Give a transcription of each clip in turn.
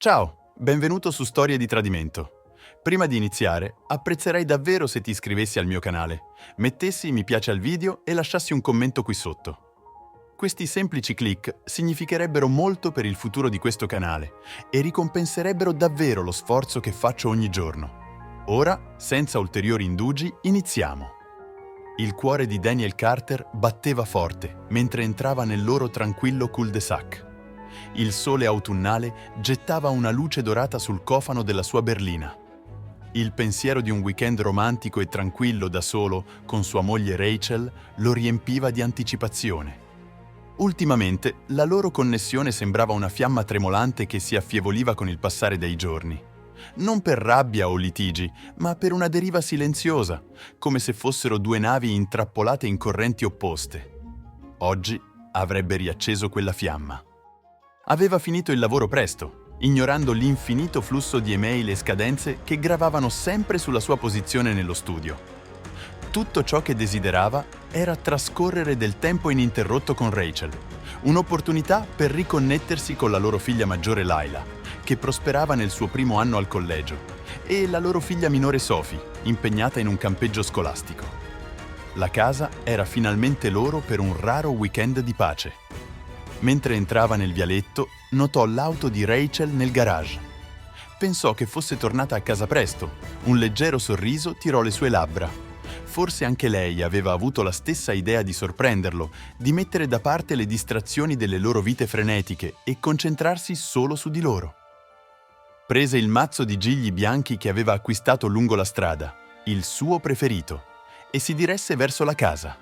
Ciao, benvenuto su Storie di Tradimento. Prima di iniziare, apprezzerei davvero se ti iscrivessi al mio canale, mettessi mi piace al video e lasciassi un commento qui sotto. Questi semplici click significherebbero molto per il futuro di questo canale e ricompenserebbero davvero lo sforzo che faccio ogni giorno. Ora, senza ulteriori indugi, iniziamo. Il cuore di Daniel Carter batteva forte mentre entrava nel loro tranquillo cul-de-sac. Il sole autunnale gettava una luce dorata sul cofano della sua berlina. Il pensiero di un weekend romantico e tranquillo da solo con sua moglie Rachel lo riempiva di anticipazione. Ultimamente la loro connessione sembrava una fiamma tremolante che si affievoliva con il passare dei giorni. Non per rabbia o litigi, ma per una deriva silenziosa, come se fossero due navi intrappolate in correnti opposte. Oggi avrebbe riacceso quella fiamma. Aveva finito il lavoro presto, ignorando l'infinito flusso di email e scadenze che gravavano sempre sulla sua posizione nello studio. Tutto ciò che desiderava era trascorrere del tempo ininterrotto con Rachel, un'opportunità per riconnettersi con la loro figlia maggiore Layla, che prosperava nel suo primo anno al collegio, e la loro figlia minore Sophie, impegnata in un campeggio scolastico. La casa era finalmente loro per un raro weekend di pace. Mentre entrava nel vialetto, notò l'auto di Rachel nel garage. Pensò che fosse tornata a casa presto. Un leggero sorriso tirò le sue labbra. Forse anche lei aveva avuto la stessa idea di sorprenderlo, di mettere da parte le distrazioni delle loro vite frenetiche e concentrarsi solo su di loro. Prese il mazzo di gigli bianchi che aveva acquistato lungo la strada, il suo preferito, e si diresse verso la casa.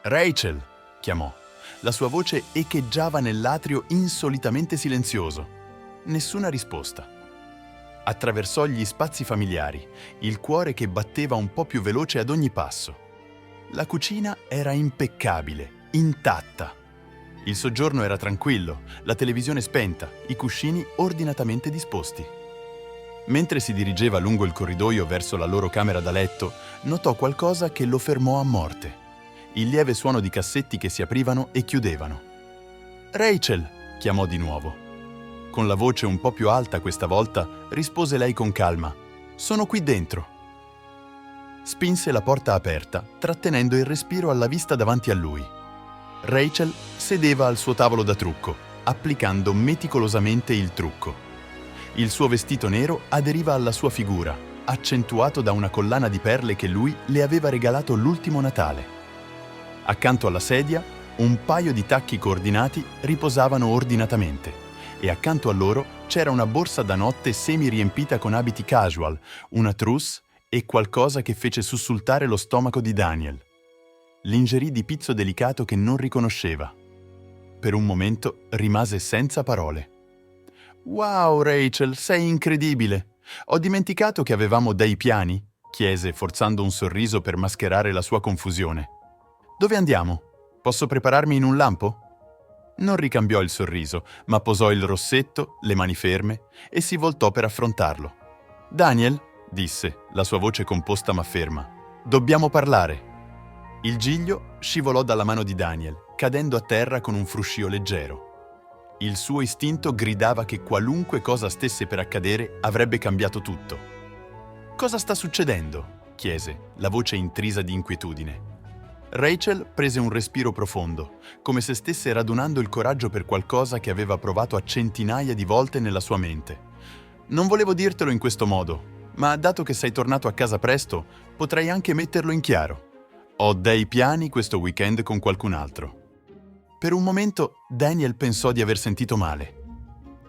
«Rachel!» chiamò. La sua voce echeggiava nell'atrio insolitamente silenzioso. Nessuna risposta. Attraversò gli spazi familiari, il cuore che batteva un po' più veloce ad ogni passo. La cucina era impeccabile, intatta. Il soggiorno era tranquillo, la televisione spenta, i cuscini ordinatamente disposti. Mentre si dirigeva lungo il corridoio verso la loro camera da letto, notò qualcosa che lo fermò a morte. Il lieve suono di cassetti che si aprivano e chiudevano. «Rachel!» chiamò di nuovo. Con la voce un po' più alta questa volta, rispose lei con calma. «Sono qui dentro!» Spinse la porta aperta, trattenendo il respiro alla vista davanti a lui. Rachel sedeva al suo tavolo da trucco, applicando meticolosamente il trucco. Il suo vestito nero aderiva alla sua figura, accentuato da una collana di perle che lui le aveva regalato l'ultimo Natale. Accanto alla sedia, un paio di tacchi coordinati riposavano ordinatamente e accanto a loro c'era una borsa da notte semi-riempita con abiti casual, una trousse e qualcosa che fece sussultare lo stomaco di Daniel. Lingerie di pizzo delicato che non riconosceva. Per un momento rimase senza parole. «Wow, Rachel, sei incredibile! Ho dimenticato che avevamo dei piani?» chiese, forzando un sorriso per mascherare la sua confusione. «Dove andiamo? Posso prepararmi in un lampo?» Non ricambiò il sorriso, ma posò il rossetto, le mani ferme, e si voltò per affrontarlo. «Daniel», disse, la sua voce composta ma ferma, «dobbiamo parlare». Il giglio scivolò dalla mano di Daniel, cadendo a terra con un fruscio leggero. Il suo istinto gridava che qualunque cosa stesse per accadere avrebbe cambiato tutto. «Cosa sta succedendo?» chiese, la voce intrisa di inquietudine. Rachel prese un respiro profondo, come se stesse radunando il coraggio per qualcosa che aveva provato a centinaia di volte nella sua mente. «Non volevo dirtelo in questo modo, ma dato che sei tornato a casa presto, potrei anche metterlo in chiaro. Ho dei piani questo weekend con qualcun altro». Per un momento Daniel pensò di aver sentito male.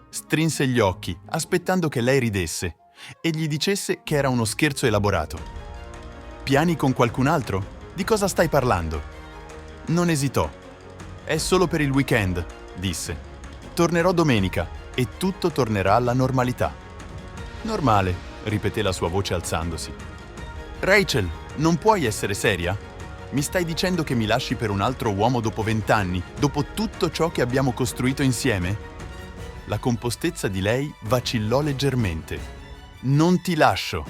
Strinse gli occhi, aspettando che lei ridesse e gli dicesse che era uno scherzo elaborato. «Piani con qualcun altro? Di cosa stai parlando?» Non esitò. «È solo per il weekend», disse. «Tornerò domenica e tutto tornerà alla normalità». «Normale», ripeté la sua voce alzandosi. «Rachel, non puoi essere seria? Mi stai dicendo che mi lasci per un altro uomo dopo 20 anni, dopo tutto ciò che abbiamo costruito insieme?» La compostezza di lei vacillò leggermente. «Non ti lascio»,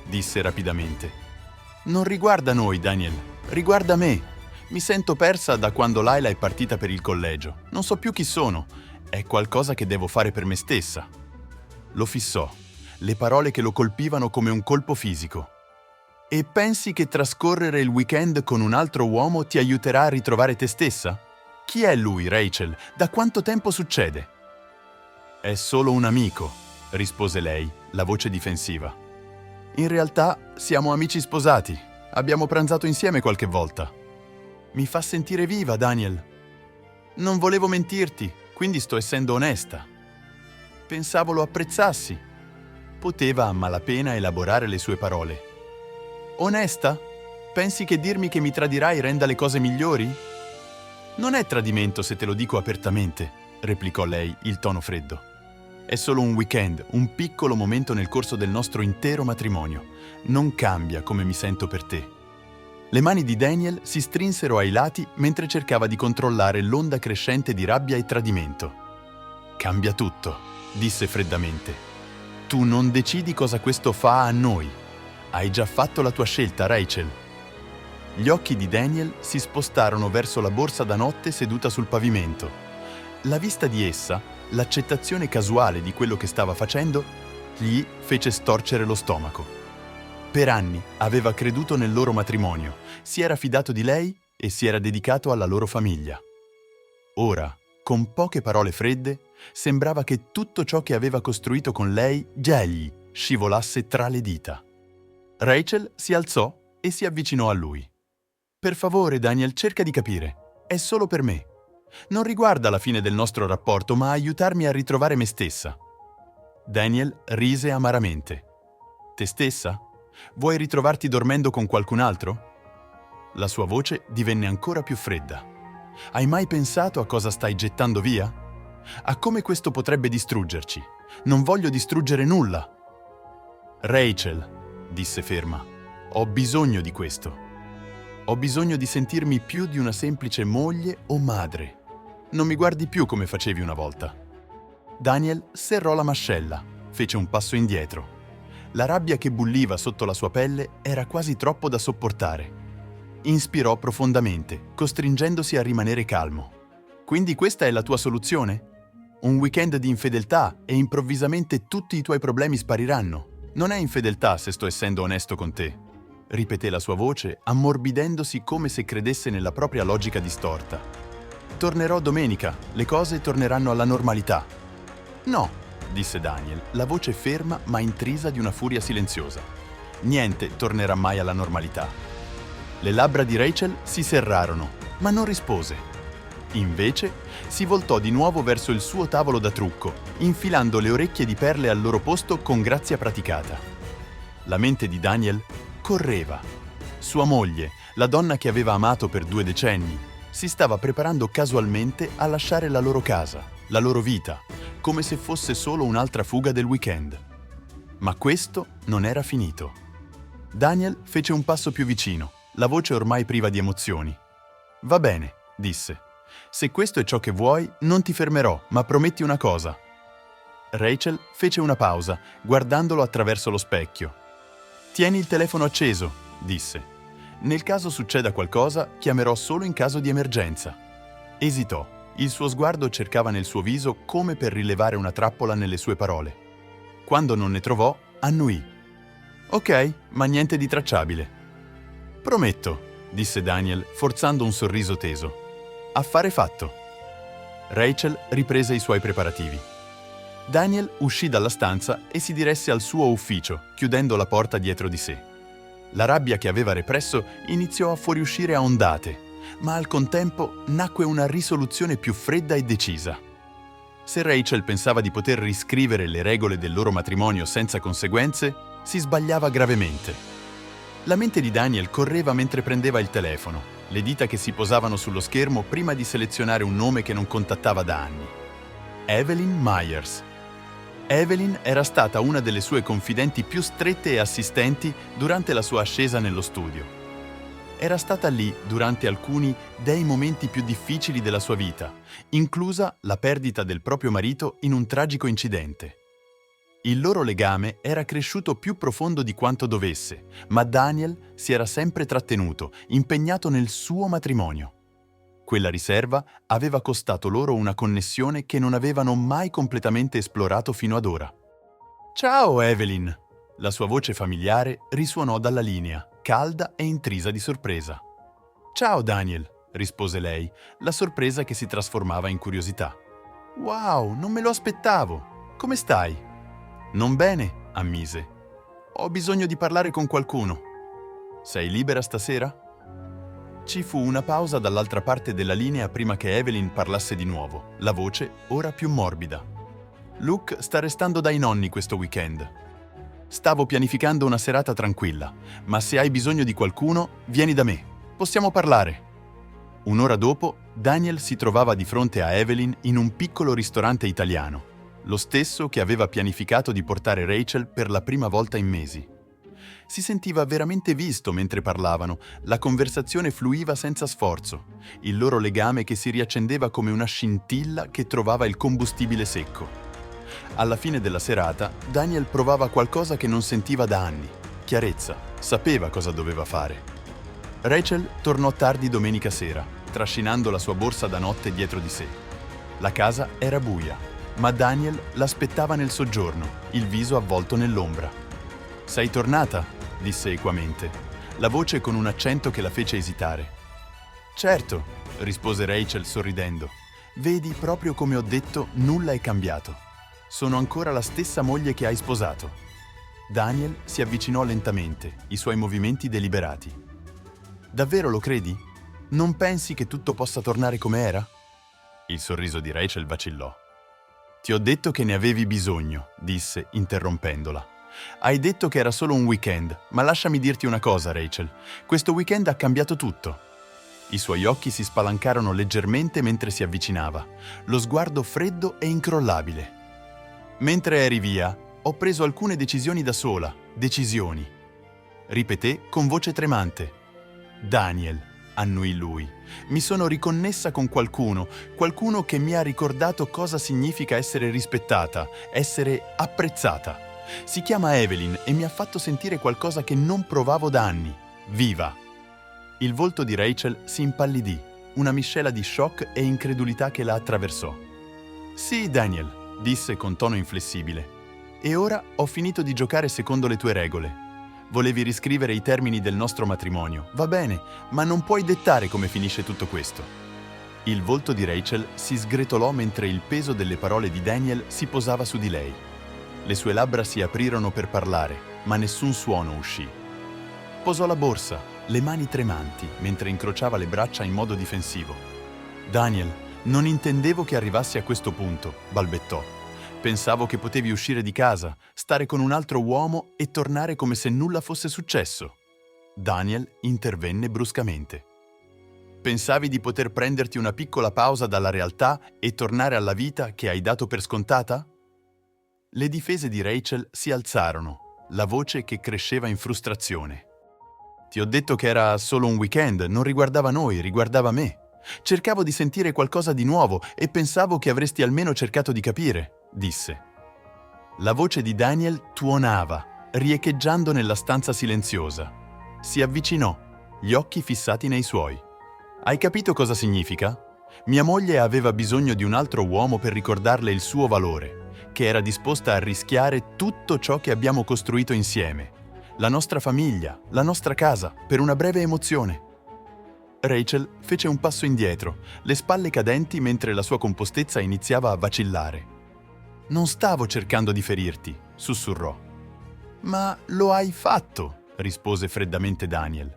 disse rapidamente. «Non riguarda noi, Daniel, riguarda me. Mi sento persa da quando Layla è partita per il collegio. Non so più chi sono. È qualcosa che devo fare per me stessa». lo fissò, le parole che lo colpivano come un colpo fisico. E pensi che trascorrere il weekend con un altro uomo ti aiuterà a ritrovare te stessa? Chi è lui, Rachel? Da quanto tempo succede? È solo un amico, rispose lei, la voce difensiva. In realtà siamo amici sposati, abbiamo pranzato insieme qualche volta. Mi fa sentire viva, Daniel. Non volevo mentirti, quindi sto essendo onesta. Pensavo lo apprezzassi. Poteva a malapena elaborare le sue parole. Onesta? Pensi che dirmi che mi tradirai renda le cose migliori? Non è tradimento se te lo dico apertamente, replicò lei, il tono freddo. È solo un weekend, un piccolo momento nel corso del nostro intero matrimonio. Non cambia come mi sento per te. Le mani di Daniel si strinsero ai lati mentre cercava di controllare l'onda crescente di rabbia e tradimento. Cambia tutto, disse freddamente. Tu non decidi cosa questo fa a noi. Hai già fatto la tua scelta, Rachel. Gli occhi di Daniel si spostarono verso la borsa da notte seduta sul pavimento. La vista di essa, l'accettazione casuale di quello che stava facendo, gli fece storcere lo stomaco. Per anni aveva creduto nel loro matrimonio, si era fidato di lei e si era dedicato alla loro famiglia. Ora, con poche parole fredde, sembrava che tutto ciò che aveva costruito con lei già gli scivolasse tra le dita. Rachel si alzò e si avvicinò a lui. Per favore, Daniel, cerca di capire. È solo per me. Non riguarda la fine del nostro rapporto, ma aiutarmi a ritrovare me stessa. Daniel rise amaramente. Te stessa? Vuoi ritrovarti dormendo con qualcun altro? La sua voce divenne ancora più fredda. Hai mai pensato a cosa stai gettando via? A come questo potrebbe distruggerci? Non voglio distruggere nulla. Rachel, disse ferma, ho bisogno di questo. Ho bisogno di sentirmi più di una semplice moglie o madre. Non mi guardi più come facevi una volta. Daniel serrò la mascella, fece un passo indietro. La rabbia che bulliva sotto la sua pelle era quasi troppo da sopportare. Inspirò profondamente, costringendosi a rimanere calmo. Quindi questa è la tua soluzione? Un weekend di infedeltà e improvvisamente tutti i tuoi problemi spariranno. Non è infedeltà se sto essendo onesto con te, ripeté la sua voce, ammorbidendosi come se credesse nella propria logica distorta. Tornerò domenica, le cose torneranno alla normalità. No, disse Daniel, la voce ferma ma intrisa di una furia silenziosa. Niente tornerà mai alla normalità. Le labbra di Rachel si serrarono, ma non rispose. Invece si voltò di nuovo verso il suo tavolo da trucco, infilando le orecchie di perle al loro posto con grazia praticata. La mente di Daniel correva. Sua moglie, la donna che aveva amato per 2 decenni, si stava preparando casualmente a lasciare la loro casa, la loro vita, come se fosse solo un'altra fuga del weekend. Ma questo non era finito. Daniel fece un passo più vicino, la voce ormai priva di emozioni. Va bene, disse. Se questo è ciò che vuoi, non ti fermerò, ma prometti una cosa. Rachel fece una pausa, guardandolo attraverso lo specchio. Tieni il telefono acceso, disse. Nel caso succeda qualcosa, chiamerò solo in caso di emergenza. Esitò. Il suo sguardo cercava nel suo viso come per rilevare una trappola nelle sue parole. Quando non ne trovò, annuì. Ok, ma niente di tracciabile. Prometto, disse Daniel, forzando un sorriso teso. Affare fatto. Rachel riprese i suoi preparativi. Daniel uscì dalla stanza e si diresse al suo ufficio, chiudendo la porta dietro di sé. La rabbia che aveva represso iniziò a fuoriuscire a ondate, ma al contempo nacque una risoluzione più fredda e decisa. Se Rachel pensava di poter riscrivere le regole del loro matrimonio senza conseguenze, si sbagliava gravemente. La mente di Daniel correva mentre prendeva il telefono, le dita che si posavano sullo schermo prima di selezionare un nome che non contattava da anni. Evelyn Myers. Evelyn era stata una delle sue confidenti più strette e assistenti durante la sua ascesa nello studio. Era stata lì durante alcuni dei momenti più difficili della sua vita, inclusa la perdita del proprio marito in un tragico incidente. Il loro legame era cresciuto più profondo di quanto dovesse, ma Daniel si era sempre trattenuto, impegnato nel suo matrimonio. Quella riserva aveva costato loro una connessione che non avevano mai completamente esplorato fino ad ora. Ciao Evelyn! La sua voce familiare risuonò dalla linea, calda e intrisa di sorpresa. Ciao Daniel, rispose lei, la sorpresa che si trasformava in curiosità. Wow, non me lo aspettavo! Come stai? Non bene, ammise. Ho bisogno di parlare con qualcuno. Sei libera stasera? Ci fu una pausa dall'altra parte della linea prima che Evelyn parlasse di nuovo, la voce ora più morbida. Luke sta restando dai nonni questo weekend. Stavo pianificando una serata tranquilla, ma se hai bisogno di qualcuno, vieni da me. Possiamo parlare. Un'ora dopo, Daniel si trovava di fronte a Evelyn in un piccolo ristorante italiano, lo stesso che aveva pianificato di portare Rachel per la prima volta in mesi. Si sentiva veramente visto mentre parlavano, la conversazione fluiva senza sforzo, il loro legame che si riaccendeva come una scintilla che trovava il combustibile secco. Alla fine della serata, Daniel provava qualcosa che non sentiva da anni. Chiarezza, sapeva cosa doveva fare. Rachel tornò tardi domenica sera, trascinando la sua borsa da notte dietro di sé. La casa era buia, ma Daniel l'aspettava nel soggiorno, il viso avvolto nell'ombra. «Sei tornata?» disse equamente, la voce con un accento che la fece esitare. «Certo», rispose Rachel sorridendo. «Vedi, proprio come ho detto, nulla è cambiato. Sono ancora la stessa moglie che hai sposato». Daniel si avvicinò lentamente, i suoi movimenti deliberati. «Davvero lo credi? Non pensi che tutto possa tornare come era?» Il sorriso di Rachel vacillò. «Ti ho detto che ne avevi bisogno», disse, interrompendola. «Hai detto che era solo un weekend, ma lasciami dirti una cosa, Rachel. Questo weekend ha cambiato tutto». I suoi occhi si spalancarono leggermente mentre si avvicinava, lo sguardo freddo e incrollabile. «Mentre eri via, ho preso alcune decisioni da sola, decisioni», ripeté con voce tremante. «Daniel», annuì lui, «mi sono riconnessa con qualcuno che mi ha ricordato cosa significa essere rispettata, essere apprezzata. Si chiama Evelyn e mi ha fatto sentire qualcosa che non provavo da anni, viva». Il volto di Rachel si impallidì, una miscela di shock e incredulità che la attraversò. «Sì, Daniel», disse con tono inflessibile. «E ora ho finito di giocare secondo le tue regole. Volevi riscrivere i termini del nostro matrimonio, va bene, ma non puoi dettare come finisce tutto questo». Il volto di Rachel si sgretolò mentre il peso delle parole di Daniel si posava su di lei. Le sue labbra si aprirono per parlare, ma nessun suono uscì. Posò la borsa, le mani tremanti, mentre incrociava le braccia in modo difensivo. «Daniel, non intendevo che arrivassi a questo punto», balbettò. «Pensavo che potevi uscire di casa, stare con un altro uomo e tornare come se nulla fosse successo». Daniel intervenne bruscamente. «Pensavi di poter prenderti una piccola pausa dalla realtà e tornare alla vita che hai dato per scontata?» Le difese di Rachel si alzarono, la voce che cresceva in frustrazione. «Ti ho detto che era solo un weekend, non riguardava noi, riguardava me. Cercavo di sentire qualcosa di nuovo e pensavo che avresti almeno cercato di capire», disse. La voce di Daniel tuonava, riecheggiando nella stanza silenziosa. Si avvicinò, gli occhi fissati nei suoi. «Hai capito cosa significa? Mia moglie aveva bisogno di un altro uomo per ricordarle il suo valore, che era disposta a rischiare tutto ciò che abbiamo costruito insieme. La nostra famiglia, la nostra casa, per una breve emozione». Rachel fece un passo indietro, le spalle cadenti mentre la sua compostezza iniziava a vacillare. «Non stavo cercando di ferirti», sussurrò. «Ma lo hai fatto», rispose freddamente Daniel.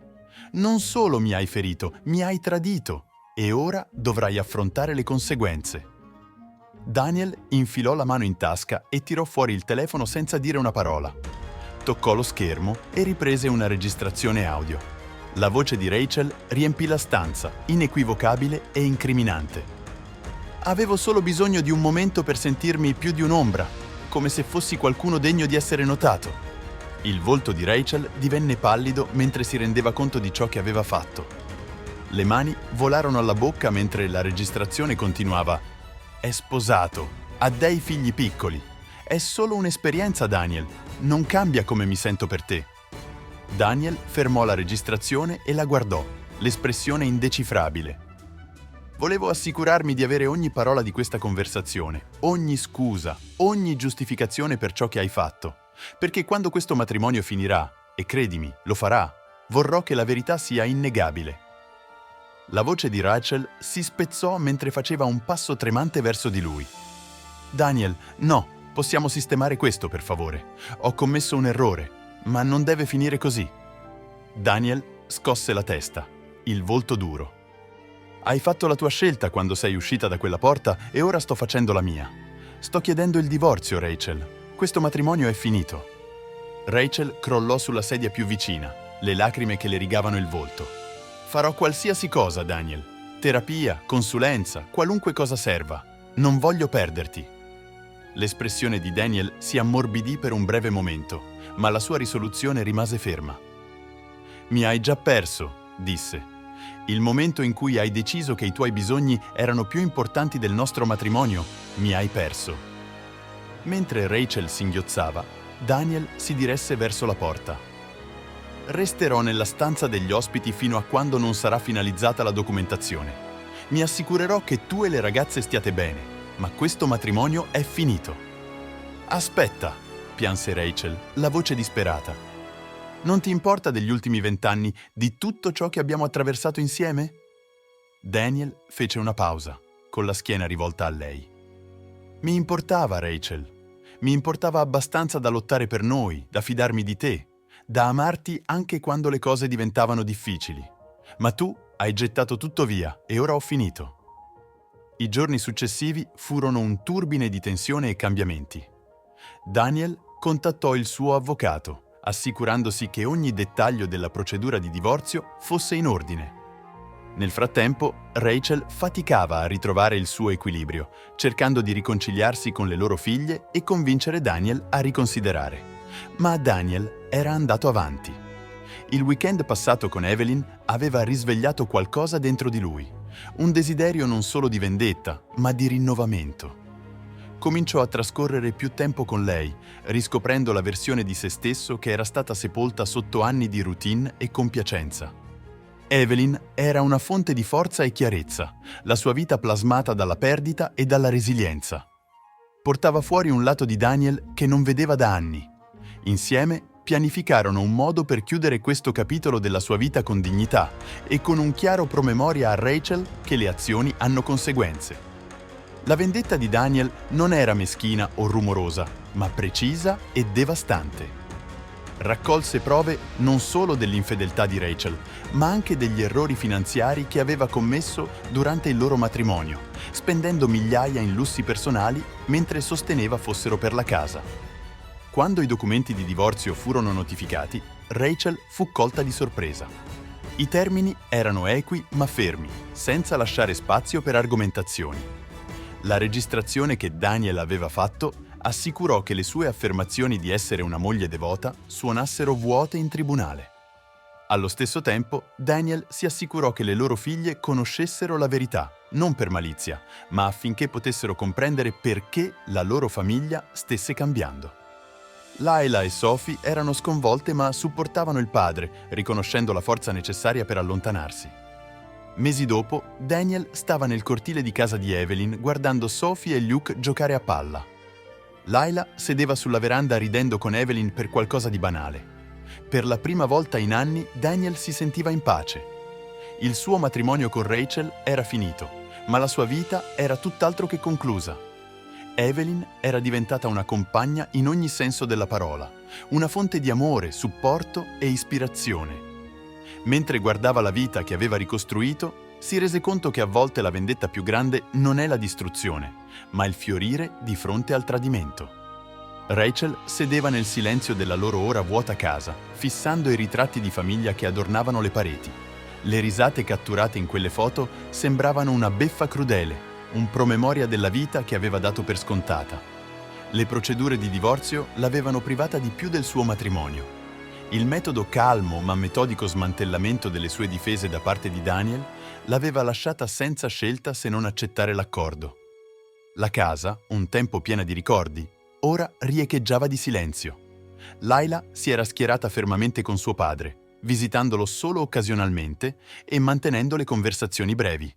«Non solo mi hai ferito, mi hai tradito, e ora dovrai affrontare le conseguenze». Daniel infilò la mano in tasca e tirò fuori il telefono senza dire una parola. Toccò lo schermo e riprese una registrazione audio. La voce di Rachel riempì la stanza, inequivocabile e incriminante. «Avevo solo bisogno di un momento per sentirmi più di un'ombra, come se fossi qualcuno degno di essere notato». Il volto di Rachel divenne pallido mentre si rendeva conto di ciò che aveva fatto. Le mani volarono alla bocca mentre la registrazione continuava. «È sposato, ha dei figli piccoli. È solo un'esperienza, Daniel. Non cambia come mi sento per te». Daniel fermò la registrazione e la guardò, l'espressione indecifrabile. Volevo assicurarmi di avere ogni parola di questa conversazione, ogni scusa, ogni giustificazione per ciò che hai fatto. Perché quando questo matrimonio finirà, e credimi, lo farà, vorrò che la verità sia innegabile. La voce di Rachel si spezzò mentre faceva un passo tremante verso di lui. Daniel, no, possiamo sistemare questo, per favore. Ho commesso un errore, ma non deve finire così. Daniel scosse la testa, il volto duro. Hai fatto la tua scelta quando sei uscita da quella porta e ora sto facendo la mia. Sto chiedendo il divorzio, Rachel. Questo matrimonio è finito. Rachel crollò sulla sedia più vicina, le lacrime che le rigavano il volto. Farò qualsiasi cosa, Daniel. Terapia, consulenza, qualunque cosa serva. Non voglio perderti. L'espressione di Daniel si ammorbidì per un breve momento, ma la sua risoluzione rimase ferma. Mi hai già perso, disse. Il momento in cui hai deciso che i tuoi bisogni erano più importanti del nostro matrimonio, mi hai perso. Mentre Rachel singhiozzava, Daniel si diresse verso la porta. Resterò nella stanza degli ospiti fino a quando non sarà finalizzata la documentazione. Mi assicurerò che tu e le ragazze stiate bene, ma questo matrimonio è finito. Aspetta, pianse Rachel, la voce disperata. Non ti importa degli ultimi 20 anni, di tutto ciò che abbiamo attraversato insieme? Daniel fece una pausa, con la schiena rivolta a lei. Mi importava, Rachel. Mi importava abbastanza da lottare per noi, da fidarmi di te, da amarti anche quando le cose diventavano difficili. Ma tu hai gettato tutto via e ora ho finito. I giorni successivi furono un turbine di tensione e cambiamenti. Daniel contattò il suo avvocato, assicurandosi che ogni dettaglio della procedura di divorzio fosse in ordine. Nel frattempo, Rachel faticava a ritrovare il suo equilibrio, cercando di riconciliarsi con le loro figlie e convincere Daniel a riconsiderare. Ma Daniel era andato avanti. Il weekend passato con Evelyn aveva risvegliato qualcosa dentro di lui, un desiderio non solo di vendetta, ma di rinnovamento. Cominciò a trascorrere più tempo con lei, riscoprendo la versione di se stesso che era stata sepolta sotto anni di routine e compiacenza. Evelyn era una fonte di forza e chiarezza, la sua vita plasmata dalla perdita e dalla resilienza. Portava fuori un lato di Daniel che non vedeva da anni. Insieme pianificarono un modo per chiudere questo capitolo della sua vita con dignità e con un chiaro promemoria a Rachel che le azioni hanno conseguenze. La vendetta di Daniel non era meschina o rumorosa, ma precisa e devastante. Raccolse prove non solo dell'infedeltà di Rachel, ma anche degli errori finanziari che aveva commesso durante il loro matrimonio, spendendo migliaia in lussi personali mentre sosteneva fossero per la casa. Quando i documenti di divorzio furono notificati, Rachel fu colta di sorpresa. I termini erano equi ma fermi, senza lasciare spazio per argomentazioni. La registrazione che Daniel aveva fatto assicurò che le sue affermazioni di essere una moglie devota suonassero vuote in tribunale. Allo stesso tempo, Daniel si assicurò che le loro figlie conoscessero la verità, non per malizia, ma affinché potessero comprendere perché la loro famiglia stesse cambiando. Layla e Sophie erano sconvolte ma supportavano il padre, riconoscendo la forza necessaria per allontanarsi. Mesi dopo, Daniel stava nel cortile di casa di Evelyn guardando Sophie e Luke giocare a palla. Layla sedeva sulla veranda ridendo con Evelyn per qualcosa di banale. Per la prima volta in anni Daniel si sentiva in pace. Il suo matrimonio con Rachel era finito, ma la sua vita era tutt'altro che conclusa. Evelyn era diventata una compagna in ogni senso della parola, una fonte di amore, supporto e ispirazione. Mentre guardava la vita che aveva ricostruito, si rese conto che a volte la vendetta più grande non è la distruzione, ma il fiorire di fronte al tradimento. Rachel sedeva nel silenzio della loro ora vuota casa, fissando i ritratti di famiglia che adornavano le pareti. Le risate catturate in quelle foto sembravano una beffa crudele, un promemoria della vita che aveva dato per scontata. Le procedure di divorzio l'avevano privata di più del suo matrimonio. Il metodo calmo ma metodico smantellamento delle sue difese da parte di Daniel l'aveva lasciata senza scelta se non accettare l'accordo. La casa, un tempo piena di ricordi, ora riecheggiava di silenzio. Layla si era schierata fermamente con suo padre, visitandolo solo occasionalmente e mantenendo le conversazioni brevi.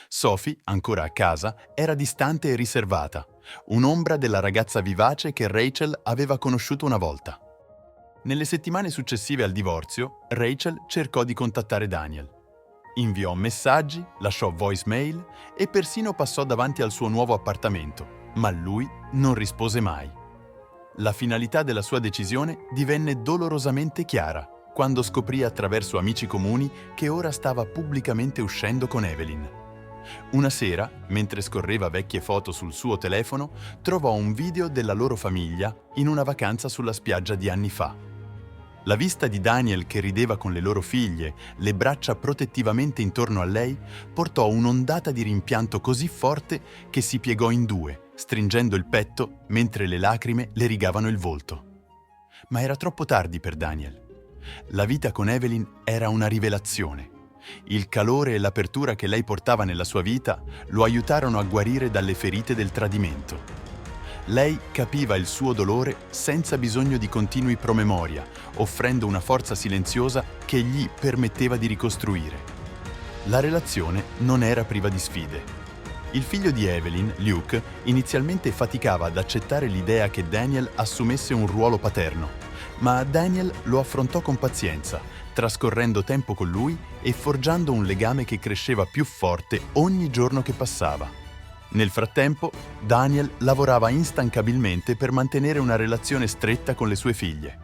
Sophie, ancora a casa, era distante e riservata, un'ombra della ragazza vivace che Rachel aveva conosciuto una volta. Nelle settimane successive al divorzio, Rachel cercò di contattare Daniel. Inviò messaggi, lasciò voicemail e persino passò davanti al suo nuovo appartamento, ma lui non rispose mai. La finalità della sua decisione divenne dolorosamente chiara quando scoprì attraverso amici comuni che ora stava pubblicamente uscendo con Evelyn. Una sera, mentre scorreva vecchie foto sul suo telefono, trovò un video della loro famiglia in una vacanza sulla spiaggia di anni fa. La vista di Daniel che rideva con le loro figlie, le braccia protettivamente intorno a lei, portò un'ondata di rimpianto così forte che si piegò in due, stringendo il petto mentre le lacrime le rigavano il volto. Ma era troppo tardi per Daniel. La vita con Evelyn era una rivelazione. Il calore e l'apertura che lei portava nella sua vita lo aiutarono a guarire dalle ferite del tradimento. Lei capiva il suo dolore senza bisogno di continui promemoria, offrendo una forza silenziosa che gli permetteva di ricostruire. La relazione non era priva di sfide. Il figlio di Evelyn, Luke, inizialmente faticava ad accettare l'idea che Daniel assumesse un ruolo paterno, ma Daniel lo affrontò con pazienza, trascorrendo tempo con lui e forgiando un legame che cresceva più forte ogni giorno che passava. Nel frattempo, Daniel lavorava instancabilmente per mantenere una relazione stretta con le sue figlie.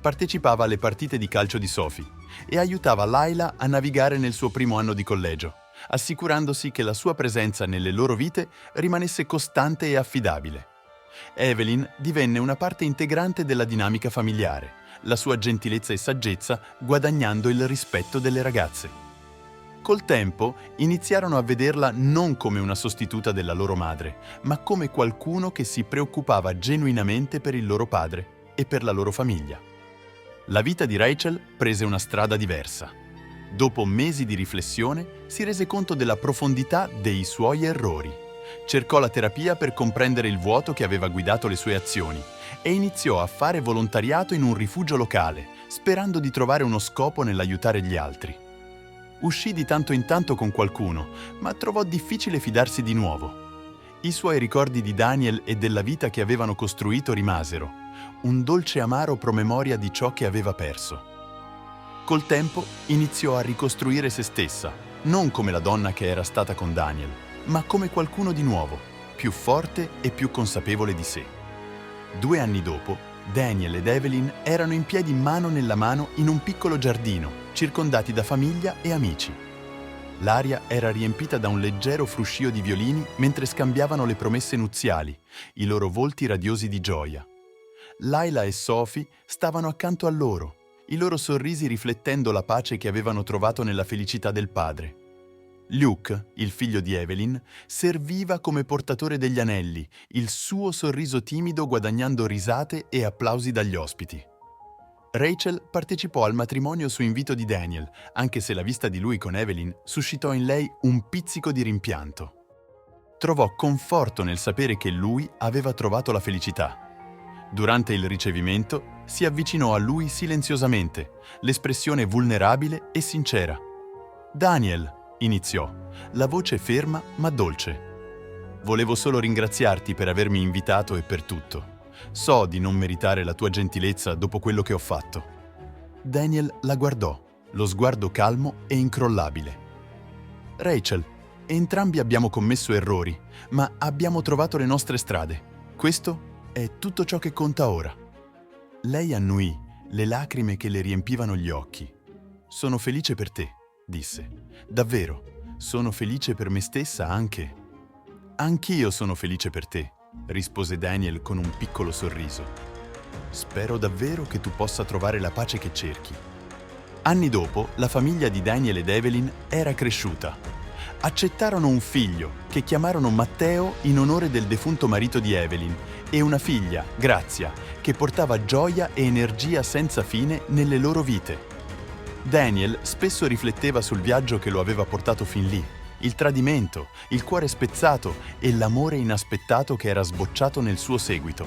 Partecipava alle partite di calcio di Sophie e aiutava Layla a navigare nel suo primo anno di collegio, assicurandosi che la sua presenza nelle loro vite rimanesse costante e affidabile. Evelyn divenne una parte integrante della dinamica familiare, la sua gentilezza e saggezza guadagnando il rispetto delle ragazze. Col tempo iniziarono a vederla non come una sostituta della loro madre, ma come qualcuno che si preoccupava genuinamente per il loro padre e per la loro famiglia. La vita di Rachel prese una strada diversa. Dopo mesi di riflessione, si rese conto della profondità dei suoi errori. Cercò la terapia per comprendere il vuoto che aveva guidato le sue azioni e iniziò a fare volontariato in un rifugio locale, sperando di trovare uno scopo nell'aiutare gli altri. Uscì di tanto in tanto con qualcuno, ma trovò difficile fidarsi di nuovo. I suoi ricordi di Daniel e della vita che avevano costruito rimasero, un dolce amaro promemoria di ciò che aveva perso. Col tempo iniziò a ricostruire se stessa, non come la donna che era stata con Daniel, ma come qualcuno di nuovo, più forte e più consapevole di sé. 2 anni dopo, Daniel ed Evelyn erano in piedi mano nella mano in un piccolo giardino, circondati da famiglia e amici. L'aria era riempita da un leggero fruscio di violini mentre scambiavano le promesse nuziali, i loro volti radiosi di gioia. Layla e Sophie stavano accanto a loro, i loro sorrisi riflettendo la pace che avevano trovato nella felicità del padre. Luke, il figlio di Evelyn, serviva come portatore degli anelli, il suo sorriso timido guadagnando risate e applausi dagli ospiti. Rachel partecipò al matrimonio su invito di Daniel, anche se la vista di lui con Evelyn suscitò in lei un pizzico di rimpianto. Trovò conforto nel sapere che lui aveva trovato la felicità. Durante il ricevimento si avvicinò a lui silenziosamente, l'espressione vulnerabile e sincera. «Daniel», iniziò, la voce ferma ma dolce. «Volevo solo ringraziarti per avermi invitato e per tutto. So di non meritare la tua gentilezza dopo quello che ho fatto». Daniel la guardò, lo sguardo calmo e incrollabile. «Rachel, entrambi abbiamo commesso errori, ma abbiamo trovato le nostre strade. Questo è tutto ciò che conta ora». Lei annuì, le lacrime che le riempivano gli occhi. «Sono felice per te», disse. «Davvero, sono felice per me stessa anche». «Anch'io sono felice per te», rispose Daniel con un piccolo sorriso. «Spero davvero che tu possa trovare la pace che cerchi». Anni dopo, la famiglia di Daniel ed Evelyn era cresciuta. Accettarono un figlio, che chiamarono Matteo in onore del defunto marito di Evelyn, e una figlia, Grazia, che portava gioia e energia senza fine nelle loro vite. Daniel spesso rifletteva sul viaggio che lo aveva portato fin lì, il tradimento, il cuore spezzato e l'amore inaspettato che era sbocciato nel suo seguito.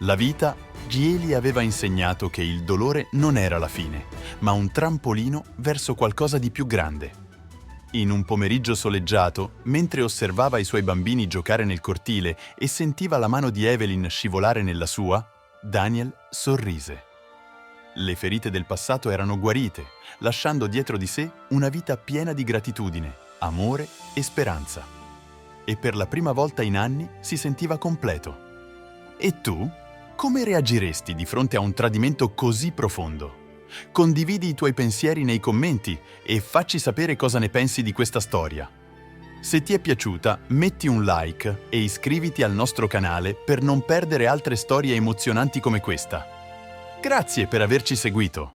La vita gli aveva insegnato che il dolore non era la fine, ma un trampolino verso qualcosa di più grande. In un pomeriggio soleggiato, mentre osservava i suoi bambini giocare nel cortile e sentiva la mano di Evelyn scivolare nella sua, Daniel sorrise. Le ferite del passato erano guarite, lasciando dietro di sé una vita piena di gratitudine, amore e speranza. E per la prima volta in anni si sentiva completo. E tu? Come reagiresti di fronte a un tradimento così profondo? Condividi i tuoi pensieri nei commenti e facci sapere cosa ne pensi di questa storia. Se ti è piaciuta, metti un like e iscriviti al nostro canale per non perdere altre storie emozionanti come questa. Grazie per averci seguito!